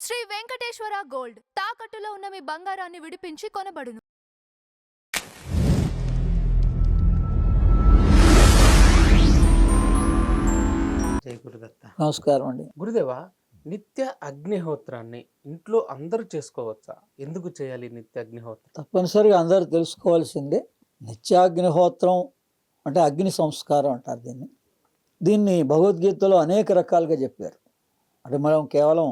Shri Venkateswara gold తాకట్టులో ఉన్న మీ బంగారాన్ని విడిపించి కొనబడును. జై గురుదత్త. నమస్కారం అండి. గురుదేవా, నిత్య అగ్నిహోత్రాన్ని ఇంట్లో అందరూ చేసుకోవచ్చా? ఎందుకు చేయాలి నిత్య అగ్నిహోత్రం? తప్పనిసరిగా అందరూ తెలుసుకోవాల్సిందే. నిత్యాగ్నిహోత్రం అంటే అగ్ని సంస్కారం అంటారు దీన్ని భగవద్గీతలో అనేక రకాలుగా చెప్పారు. అంటే మనం కేవలం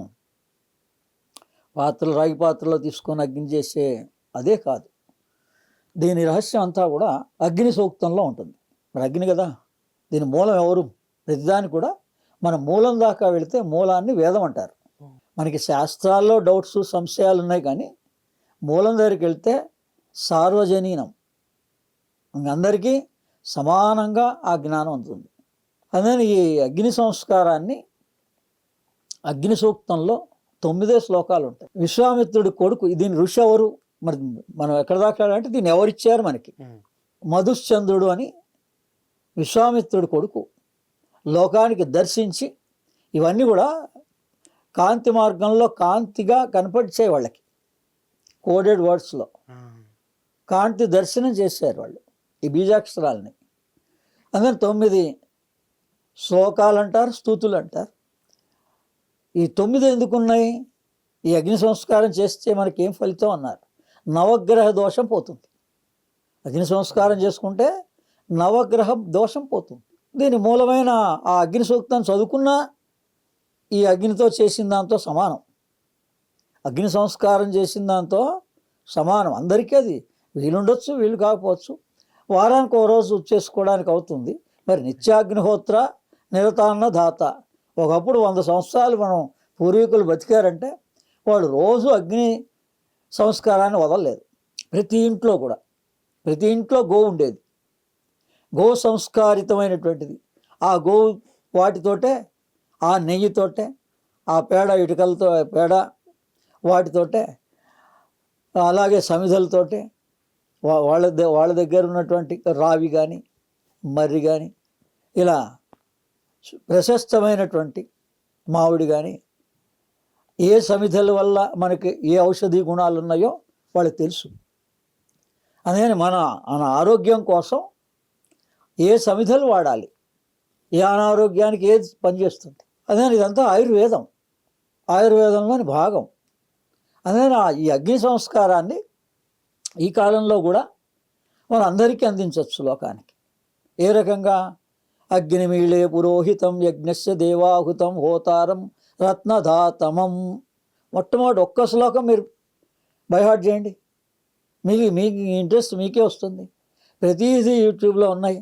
రాగి పాత్రలో తీసుకొని అగ్ని చేసే అదే కాదు. దీని రహస్యం అంతా కూడా అగ్ని సూక్తంలో ఉంటుంది. మరి అగ్ని కదా, దీని మూలం ఎవరు? ప్రతిదాని కూడా మన మూలం దాకా వెళితే మూలాన్ని వేదం అంటారు. మనకి శాస్త్రాల్లో డౌట్స్ సంశయాలు ఉన్నాయి, కానీ మూలం దగ్గరికి వెళ్తే సార్వజనీనం, అందరికీ సమానంగా ఆ జ్ఞానం ఉంటుంది. అందుకని ఈ అగ్ని సంస్కారాన్ని అగ్ని సూక్తంలో 9 శ్లోకాలు ఉంటాయి. విశ్వామిత్రుడి కొడుకు, దీని ఋషి ఎవరు? మరి మనం ఎక్కడ దాకా అంటే దీన్ని ఎవరిచ్చారు మనకి? మధుశ్చంద్రుడు అని విశ్వామిత్రుడి కొడుకు లోకానికి దర్శించి ఇవన్నీ కూడా కాంతి మార్గంలో కాంతిగా కనపడిచాయి. వాళ్ళకి కోడెడ్ వర్డ్స్లో కాంతి దర్శనం చేశారు వాళ్ళు ఈ బీజాక్షరాలని. అందుకని 9 శ్లోకాలు అంటారు, స్తుతులు అంటారు. ఈ 9 ఎందుకున్నాయి? ఈ అగ్ని సంస్కారం చేస్తే మనకి ఏం ఫలితం అన్నారు. నవగ్రహ దోషం పోతుంది. అగ్ని సంస్కారం చేసుకుంటే నవగ్రహ దోషం పోతుంది. దీని మూలమైన ఆ అగ్ని సూక్తాన్ని చదువుకున్నా ఈ అగ్నితో చేసిన దాంతో సమానం. అగ్ని సంస్కారం చేసిన దాంతో సమానం. అందరికీ అది వీలుండొచ్చు, వీలు కాకపోవచ్చు. వారానికి 1 రోజు చేసుకోవడానికి అవుతుంది. మరి నిత్యాగ్నిహోత్ర నిరతాన్న దాత. ఒకప్పుడు 100 సంవత్సరాలు మనం పూర్వీకులు బతికారంటే వాడు రోజు అగ్ని సంస్కారాన్ని వదలలేదు. ప్రతి ఇంట్లో కూడా, ప్రతి ఇంట్లో గో ఉండేది. గో సంస్కారితమైనటువంటిది. ఆ గో వాటితోటే, ఆ నెయ్యితోటే, ఆ పేడ ఇటుకలతో పేడ వాటితోటే, అలాగే సమిధలతోటే, వాళ్ళ దగ్గర ఉన్నటువంటి రావి కానీ మర్రి కానీ ఇలా ప్రశస్తమైనటువంటి మామిడి కానీ ఏ సమిధల వల్ల మనకి ఏ ఔషధీ గుణాలు ఉన్నాయో వాళ్ళకి తెలుసు. అందుకని మన ఆరోగ్యం కోసం ఏ సమిధలు వాడాలి, ఏ అనారోగ్యానికి ఏది పనిచేస్తుంది. అందుకని ఇదంతా ఆయుర్వేదంలోని భాగం. అందుకని ఈ అగ్ని సంస్కారాన్ని ఈ కాలంలో కూడా మనం అందరికీ అందించవచ్చు లోకానికి. ఏ రకంగా? అగ్నిమీళే పురోహితం యజ్ఞస్య దేవాహుతం హోతారం రత్నధాతమం. మొట్టమొదటి ఒక్క శ్లోకం మీరు బైహార్ట్ చేయండి. మీకు ఇంట్రెస్ట్ మీకే వస్తుంది. ప్రతిదీ యూట్యూబ్లో ఉన్నాయి.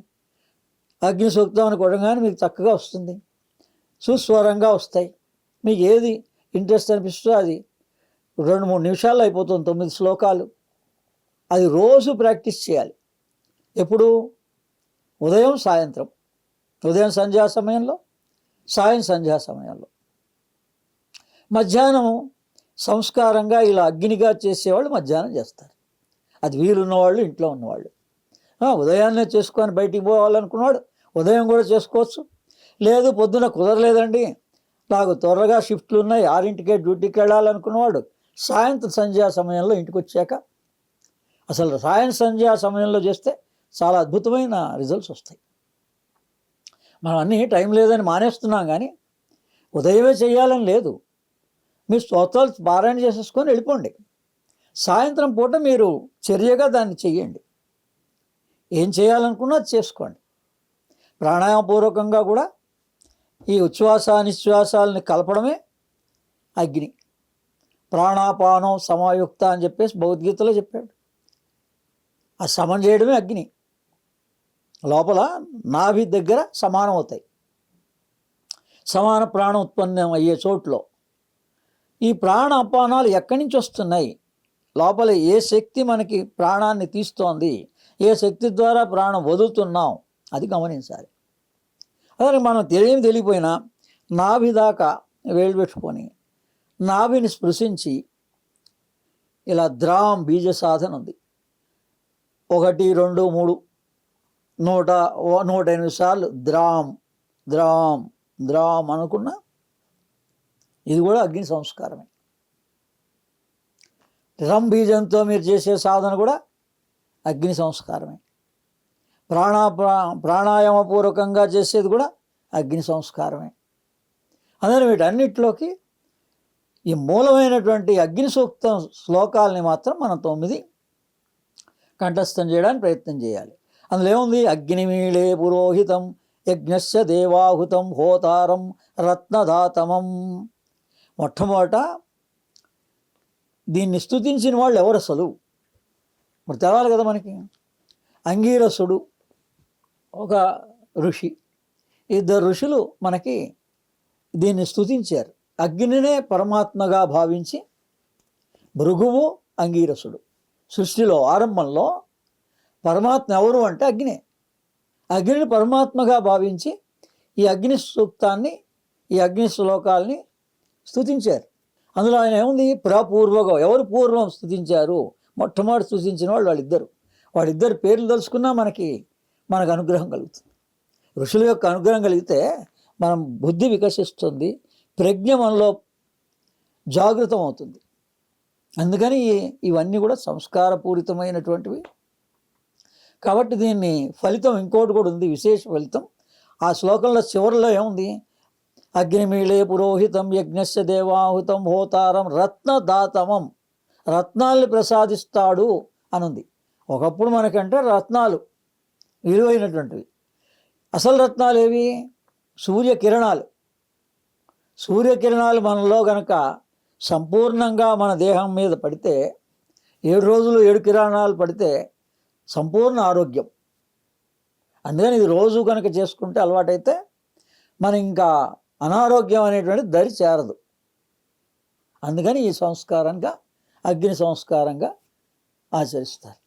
అగ్ని సూక్తం అని కొట్టగానే మీకు చక్కగా వస్తుంది, సుస్వరంగా వస్తాయి. మీకు ఏది ఇంట్రెస్ట్ అనిపిస్తుందో అది 2-3 నిమిషాల్లో అయిపోతుంది. 9 శ్లోకాలు. అది రోజు ప్రాక్టీస్ చేయాలి. ఎప్పుడు? ఉదయం సాయంత్రం. ఉదయం సంధ్యా సమయంలో, సంధ్యా సమయంలో. మధ్యాహ్నం సంస్కారంగా ఇలా అగ్నిగా చేసేవాళ్ళు మధ్యాహ్నం చేస్తారు. అది వీలున్నవాళ్ళు, ఇంట్లో ఉన్నవాళ్ళు. ఉదయాన్నే చేసుకొని బయటికి పోవాలనుకున్నవాడు ఉదయం కూడా చేసుకోవచ్చు. లేదు పొద్దున కుదరలేదండి, నాకు త్వరగా షిఫ్ట్లు ఉన్నాయి, 6ంటికే డ్యూటీకి వెళ్ళాలనుకున్నవాడు సాయంత్రం సంధ్యా సమయంలో ఇంటికి వచ్చాక, అసలు సంధ్యా సమయంలో చేస్తే చాలా అద్భుతమైన రిజల్ట్స్ వస్తాయి. మనం అన్నీ టైం లేదని మానేస్తున్నాం, కానీ ఉదయమే చేయాలని లేదు. మీ స్తోత్రాలు పారాయణ చేసేసుకొని వెళ్ళిపోండి. సాయంత్రం పూట మీరు చర్యగా దాన్ని చెయ్యండి. ఏం చేయాలనుకున్నా అది చేసుకోండి. ప్రాణాయామపూర్వకంగా కూడా ఈ ఉచ్ఛ్వాస నిశ్వాసాలని కలపడమే అగ్ని. ప్రాణాపానం సమాయుక్త అని చెప్పేసి భగవద్గీతలో చెప్పాడు. ఆ సమం చేయడమే అగ్ని. లోపల నాభి దగ్గర సమానం అవుతాయి. సమాన ప్రాణం ఉత్పన్నం అయ్యే చోట్లో ఈ ప్రాణ అపానాలు ఎక్కడి నుంచి వస్తున్నాయి, లోపల ఏ శక్తి మనకి ప్రాణాన్ని తీస్తోంది, ఏ శక్తి ద్వారా ప్రాణం వదులుతున్నాం, అది గమనించాలి. అదే మనం తెలియపోయినా నాభి దాకా వేలు పెట్టుకొని నాభిని స్పృశించి ఇలా ద్రాం బీజ సాధన ఉంది. 1, 2, 3 108 సార్లు ద్రాం ద్రాం ద్రాం అనుకున్నా ఇది కూడా అగ్ని సంస్కారమే. రం బీజంతో మీరు చేసే సాధన కూడా అగ్ని సంస్కారమే. ప్రాణాయామపూర్వకంగా చేసేది కూడా అగ్ని సంస్కారమే. అందుకని వీటన్నిటిలోకి ఈ మూలమైనటువంటి అగ్ని సూక్తం శ్లోకాలని మాత్రం మనం 9 కంఠస్థం చేయడానికి ప్రయత్నం చేయాలి. అందులో ఏముంది? అగ్నిమీళే పురోహితం యజ్ఞస్య దేవాహుతం హోతారం రత్నదాతమం. మొట్టమొదట దీన్ని స్తుతించిన వాళ్ళు ఎవరు అసలు మరి తెలవాలి కదా మనకి. అంగీరసుడు ఒక ఋషి, 2 ఋషులు మనకి దీన్ని స్తుతించారు. అగ్నినే పరమాత్మగా భావించి భృగువు, అంగీరసుడు. సృష్టిలో ఆరంభంలో పరమాత్మ ఎవరు అంటే అగ్నే. అగ్నిని పరమాత్మగా భావించి ఈ అగ్ని సూక్తాన్ని, ఈ అగ్ని శ్లోకాల్ని స్తుతించారు. అందులో ఆయన ఏముంది? ప్రపూర్వగా ఎవరు పూర్వం స్తుతించారు? మొట్టమొదటి స్తుతించిన వాళ్ళిద్దరు పేర్లు తెలుసుకున్నా మనకు అనుగ్రహం కలుగుతుంది. ఋషుల యొక్క అనుగ్రహం కలిగితే మనం బుద్ధి వికసిస్తుంది, ప్రజ్ఞ మనలో జాగృతం అవుతుంది. అందుకని ఇవన్నీ కూడా సంస్కారపూరితమైనటువంటివి. కాబట్టి దీన్ని ఫలితం ఇంకోటి కూడా ఉంది, విశేష ఫలితం. ఆ శ్లోకంలో చివరిలో ఏముంది? అగ్నిమీళే పురోహితం యజ్ఞస్య దేవాహుతం హోతారం రత్నదాతమం. రత్నాల్ని ప్రసాదిస్తాడు అనుంది. ఒకప్పుడు మనకంటే రత్నాలు విలువైనటువంటివి. అసలు రత్నాలు ఏవి? సూర్యకిరణాలు. సూర్యకిరణాలు మనలో గనక సంపూర్ణంగా మన దేహం మీద పడితే, 7 రోజులు 7 కిరణాలు పడితే సంపూర్ణ ఆరోగ్యం. అందుకని ఇది రోజు కనుక చేసుకుంటే అలవాటైతే మనం ఇంకా అనారోగ్యం అనేటువంటిది దరి చేరదు. అందుకని ఈ సంస్కారంగా, అగ్ని సంస్కారంగా ఆచరిస్తారు.